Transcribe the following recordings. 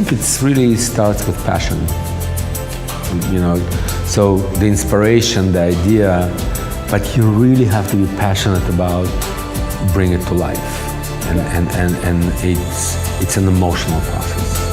think it's really starts with passion, so the inspiration, the idea, but you really have to be passionate about bring it to life, and it's an emotional process.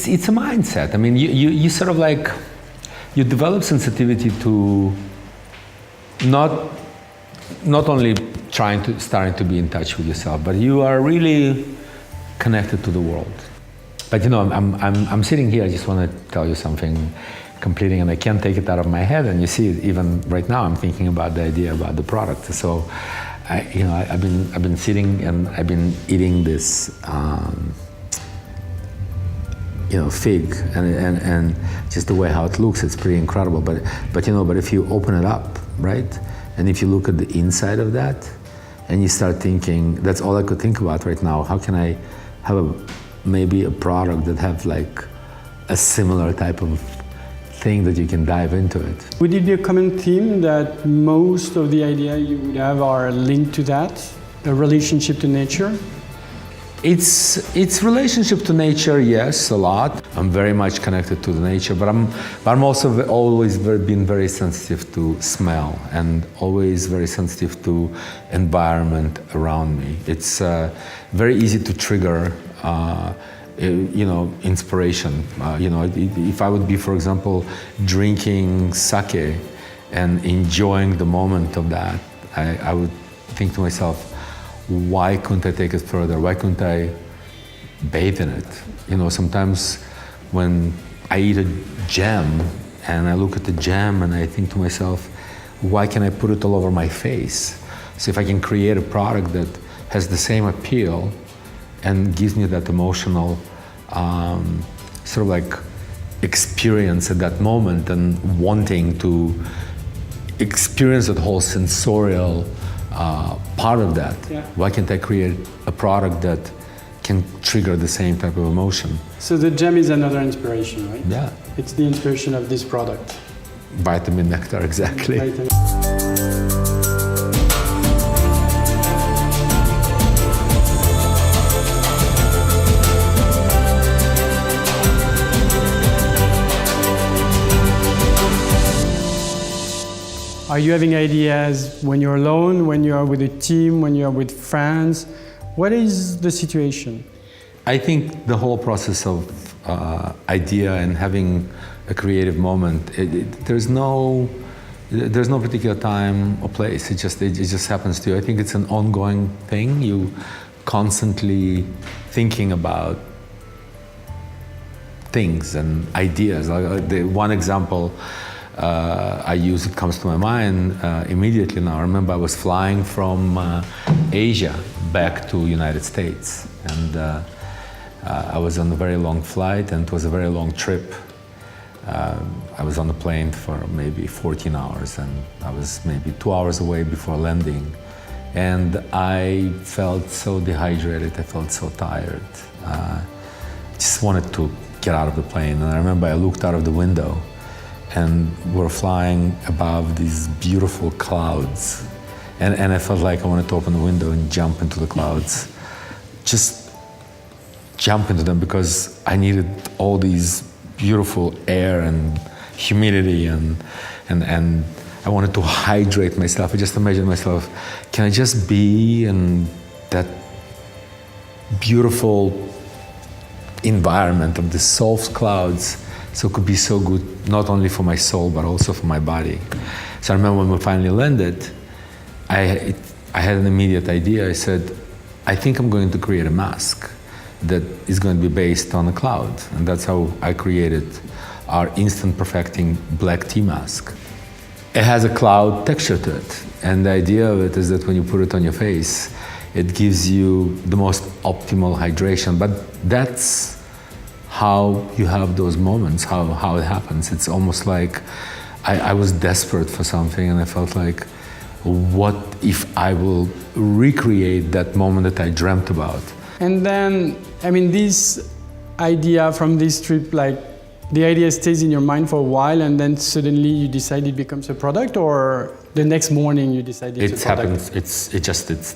It's a mindset. I mean, you sort of like, you develop sensitivity to not only starting to be in touch with yourself, but you are really connected to the world. But I'm sitting here, I just want to tell you something completing, and I can't take it out of my head, and you see it even right now, I'm thinking about the idea about the product. So I've been sitting and I've been eating this fig, and just the way how it looks, it's pretty incredible. But if you open it up, right, and if you look at the inside of that, and you start thinking, that's all I could think about right now. How can I have maybe a product that have like a similar type of thing that you can dive into it? Would it be a common theme that most of the idea you would have are linked to that, a relationship to nature? It's relationship to nature, yes, a lot. I'm very much connected to the nature, but I'm also always been very sensitive to smell, and always very sensitive to environment around me. It's very easy to trigger, inspiration. If I would be, for example, drinking sake and enjoying the moment of that, I would think to myself, why couldn't I take it further? Why couldn't I bathe in it? Sometimes when I eat a jam and I look at the jam and I think to myself, why can't I put it all over my face? So if I can create a product that has the same appeal and gives me that emotional sort of like experience at that moment, and wanting to experience that whole sensorial part of that. Yeah. Why can't I create a product that can trigger the same type of emotion? So the gem is another inspiration, right? Yeah. It's the inspiration of this product. Vitamin nectar, exactly. Vitamin. Are you having ideas when you're alone, when you are with a team, when you are with friends? What is the situation? I think the whole process of idea and having a creative moment, there's no particular time or place. It just happens to you. I think it's an ongoing thing. You constantly thinking about things and ideas. The one example I use, it comes to my mind immediately now. I remember I was flying from Asia back to United States, and I was on a very long flight, and it was a very long trip. I was on the plane for maybe 14 hours, and I was maybe 2 hours away before landing, and I felt so dehydrated, I felt so tired. Just wanted to get out of the plane, and I remember I looked out of the window, and we're flying above these beautiful clouds. And I felt like I wanted to open the window and jump into the clouds. Just jump into them, because I needed all these beautiful air and humidity, and I wanted to hydrate myself. I just imagined myself, can I just be in that beautiful environment of the soft clouds? So it could be so good, not only for my soul, but also for my body. So I remember when we finally landed, I had an immediate idea. I said, I think I'm going to create a mask that is going to be based on a cloud. And that's how I created our instant perfecting black tea mask. It has a cloud texture to it. And the idea of it is that when you put it on your face, it gives you the most optimal hydration. But that's how you have those moments, how it happens. It's almost like I was desperate for something, and I felt like, what if I will recreate that moment that I dreamt about? And then, I mean, this idea from this trip, like, the idea stays in your mind for a while, and then suddenly you decide it becomes a product, or the next morning you decide it's a product? Happens.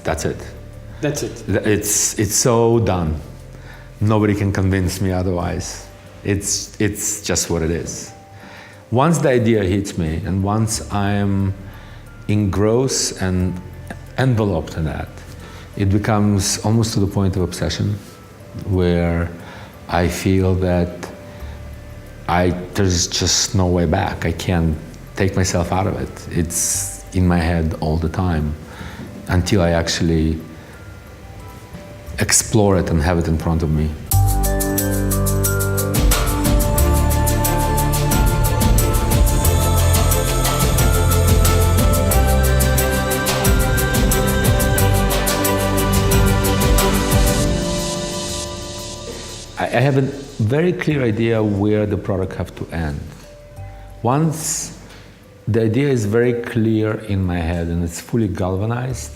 That's it. That's it. It's so done. Nobody can convince me otherwise. It's just what it is. Once the idea hits me, and once I'm engrossed and enveloped in that, it becomes almost to the point of obsession, where I feel that there's just no way back. I can't take myself out of it. It's in my head all the time until I actually explore it and have it in front of me. I have a very clear idea where the product have to end. Once the idea is very clear in my head and it's fully galvanized,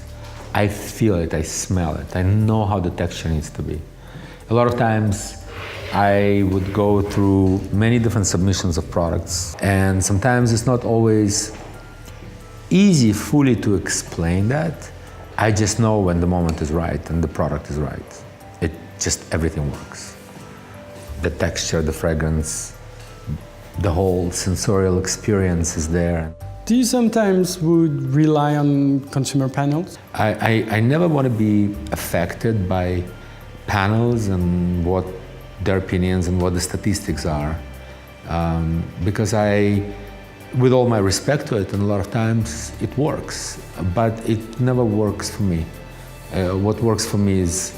I feel it, I smell it, I know how the texture needs to be. A lot of times I would go through many different submissions of products, and sometimes it's not always easy fully to explain that. I just know when the moment is right and the product is right. Everything works. The texture, the fragrance, the whole sensorial experience is there. Do you sometimes would rely on consumer panels? I never want to be affected by panels and what their opinions and what the statistics are, because with all my respect to it, and a lot of times it works, but it never works for me. What works for me is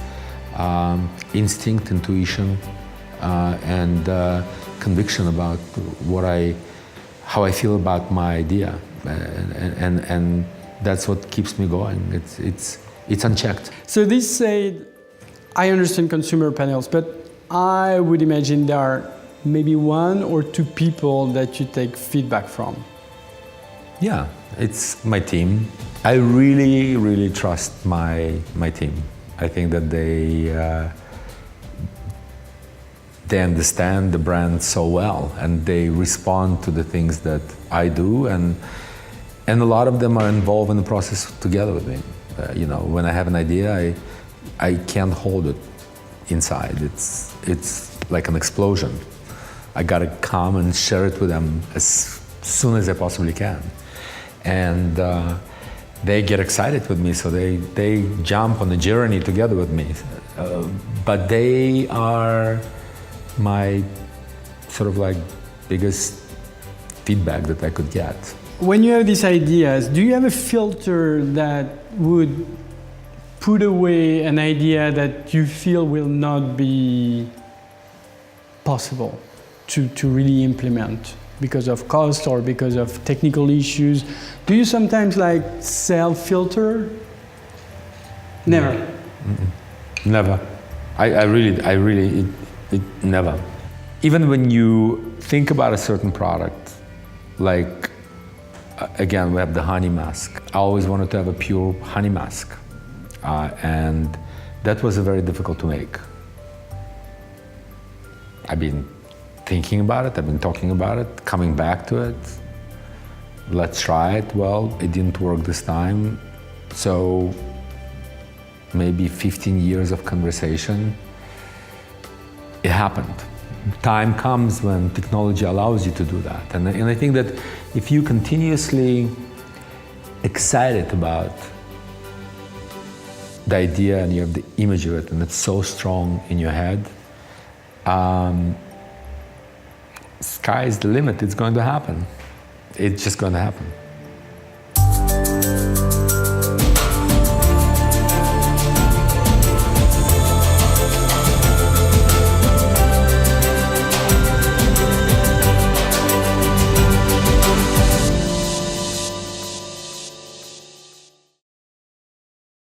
instinct, intuition, and conviction about how I feel about my idea, and that's what keeps me going. It's unchecked. So this said, I understand consumer panels, but I would imagine there are maybe 1 or 2 people that you take feedback from. Yeah, it's my team. I really, really trust my team. I think that they understand the brand so well, and they respond to the things that I do, and a lot of them are involved in the process together with me. When I have an idea, I can't hold it inside. It's like an explosion. I gotta come and share it with them as soon as I possibly can, and they get excited with me, so they jump on the journey together with me. But they are my sort of like biggest feedback that I could get. When you have these ideas, do you have a filter that would put away an idea that you feel will not be possible to really implement because of cost or because of technical issues? Do you sometimes like self-filter? Never. Mm-mm. Never. I really, never. Even when you think about a certain product, like, again, we have the honey mask. I always wanted to have a pure honey mask. And that was very difficult to make. I've been thinking about it, I've been talking about it, coming back to it. Let's try it. Well, it didn't work this time. So maybe 15 years of conversation, it happened. Time comes when technology allows you to do that. And I think that if you continuously excited about the idea and you have the image of it and it's so strong in your head, sky is the limit. It's going to happen. It's just going to happen.